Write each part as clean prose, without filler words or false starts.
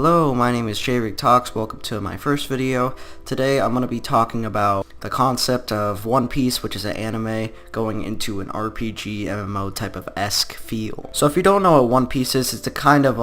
Hello, my name is Jrig Talks. Welcome to my first video. Today I'm going to be talking about the concept of One Piece, which is an anime, going into an RPG MMO type of esque feel. So if you don't know what One Piece is, it's a kind of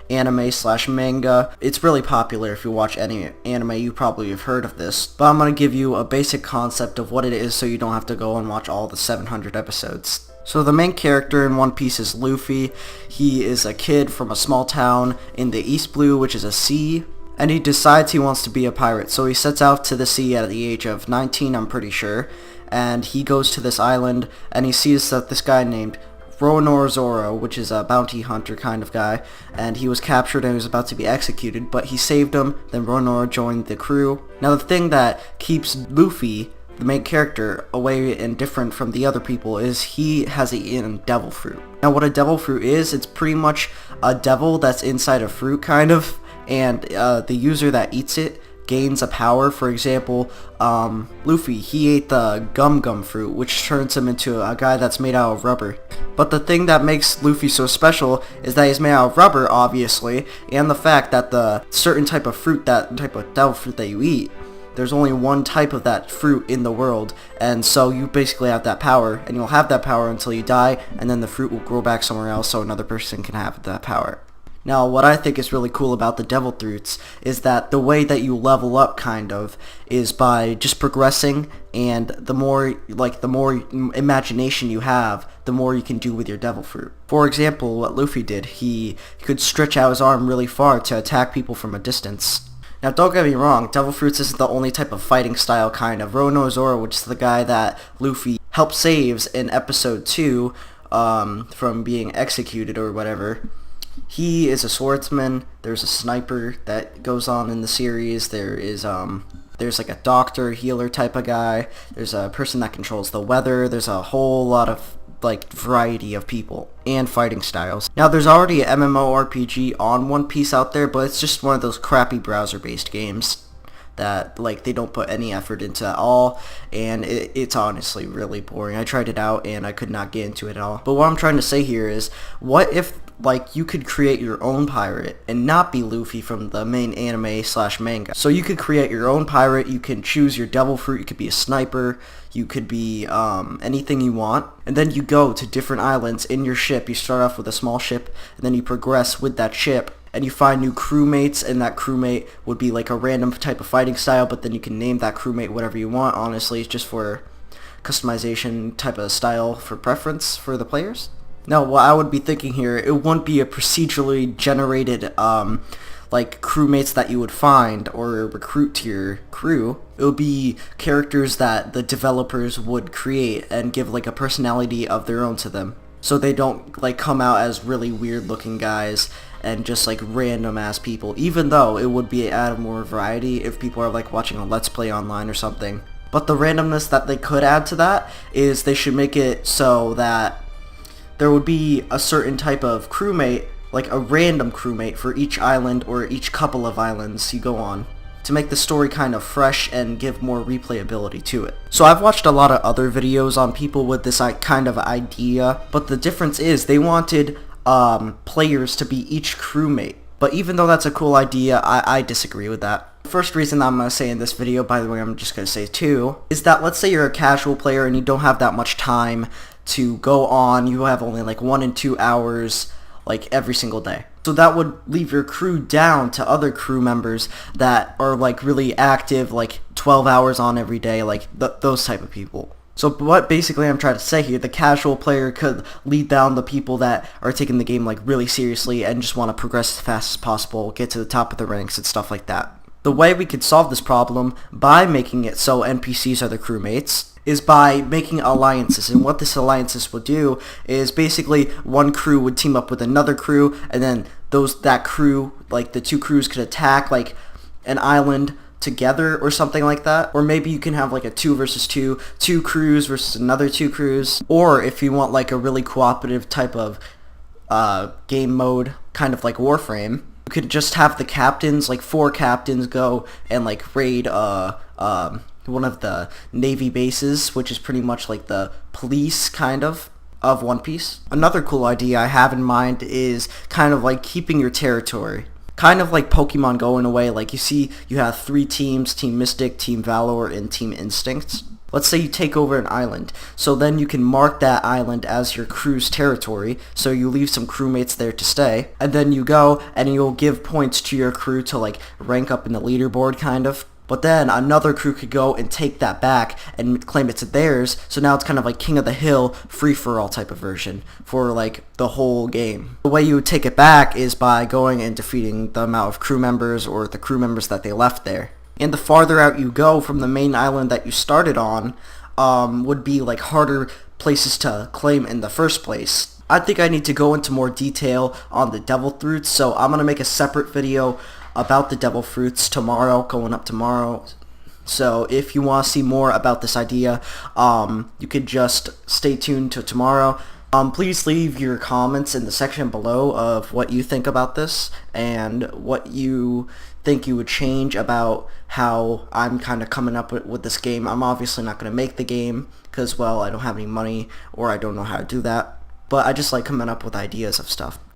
anime slash manga. It's really popular. If you watch any anime, you probably have heard of this. But I'm going to give you a basic concept of what it is so you don't have to go and watch all the 700 episodes. So the main character in One Piece is Luffy. He is a kid from a small town in the East Blue, which is a sea, and he decides he wants to be a pirate. So he sets out to the sea at the age of 19, I'm pretty sure, and he goes to this island, and he sees that this guy named Zoro, which is a bounty hunter kind of guy, and he was captured and he was about to be executed, but he saved him. Then Ronoro joined the crew. Now the thing that keeps Luffy, the main character, away and different from the other people is he has a devil fruit. Now what a devil fruit is, it's pretty much a devil that's inside a fruit kind of, and the user that eats it gains a power. For example, Luffy, he ate the gum fruit, which turns him into a guy that's made out of rubber. But the thing that makes Luffy so special is that he's made out of rubber, obviously, and the fact that the certain type of fruit, that type of devil fruit that you eat, there's only one type of that fruit in the world, and so you basically have that power, and you'll have that power until you die, and then the fruit will grow back somewhere else so another person can have that power. Now, what I think is really cool about the devil fruits is that the way that you level up, kind of, is by just progressing, and the more imagination you have, the more you can do with your devil fruit. For example, what Luffy did, he could stretch out his arm really far to attack people from a distance. Now, don't get me wrong, Devil Fruits isn't the only type of fighting style, kind of. Zoro, which is the guy that Luffy helped saves in episode 2 from being executed or whatever, he is a swordsman. There's a sniper that goes on in the series. There's like a doctor, healer type of guy. There's a person that controls the weather. There's a whole lot of variety of people and fighting styles. Now there's already an MMORPG on One Piece out there, but it's just one of those crappy browser-based games that they don't put any effort into at all, and it's honestly really boring. I tried it out and I could not get into it at all. But what I'm trying to say here is, what if you could create your own pirate and not be Luffy from the main anime slash manga? So you could create your own pirate, you can choose your devil fruit, you could be a sniper, you could be anything you want, and then you go to different islands in your ship. You start off with a small ship, and then you progress with that ship, and you find new crewmates, and that crewmate would be like a random type of fighting style, but then you can name that crewmate whatever you want. Honestly, it's just for customization type of style for preference for the players. Now, what I would be thinking here, it wouldn't be a procedurally generated crewmates that you would find or recruit to your crew. It would be characters that the developers would create and give a personality of their own to them, so they don't come out as really weird looking guys and just random ass people, even though it would be add more variety if people are watching a Let's Play online or something. But the randomness that they could add to that is they should make it so that there would be a certain type of crewmate, a random crewmate for each island or each couple of islands you go on, to make the story kind of fresh and give more replayability to it. So I've watched a lot of other videos on people with this kind of idea, but the difference is they wanted players to be each crewmate. But even though that's a cool idea, I disagree with that. The first reason that I'm going to say in this video, by the way, I'm just going to say too, is that let's say you're a casual player and you don't have that much time to go on. You have only 1 and 2 hours every single day. So that would leave your crew down to other crew members that are really active, 12 hours on every day, those type of people. So what basically I'm trying to say here, the casual player could lead down the people that are taking the game really seriously and just want to progress as fast as possible, get to the top of the ranks and stuff like that. The way we could solve this problem by making it so NPCs are the crewmates is by making alliances. And what this alliances would do is basically one crew would team up with another crew, and then that crew, the two crews could attack an island together or something like that. Or maybe you can have a 2 versus 2, 2 crews versus another 2 crews. Or if you want a really cooperative type of game mode, kind of like Warframe, you could just have the captains, 4 captains, go and raid one of the Navy bases, which is pretty much the police kind of One Piece. Another cool idea I have in mind is kind of keeping your territory. kind of like Pokemon Go in a way. Like, you see, you have 3 teams: Team Mystic, Team Valor, and Team Instincts. Let's say you take over an island, so then you can mark that island as your crew's territory, so you leave some crewmates there to stay, and then you go and you'll give points to your crew to like rank up in the leaderboard, kind of. But then another crew could go and take that back and claim it's theirs, so now it's kind of like King of the Hill, free-for-all type of version for like the whole game. The way you would take it back is by going and defeating the amount of crew members or the crew members that they left there. And the farther out you go from the main island that you started on, would be like harder places to claim in the first place. I think I need to go into more detail on the devil fruits, so I'm going to make a separate video about the devil fruits tomorrow, going up tomorrow. So if you want to see more about this idea, you could just stay tuned to tomorrow. Please leave your comments in the section below of what you think about this and what you think you would change about how I'm kind of coming up with this game. I'm obviously not going to make the game because, well, I don't have any money or I don't know how to do that. But I just like coming up with ideas of stuff.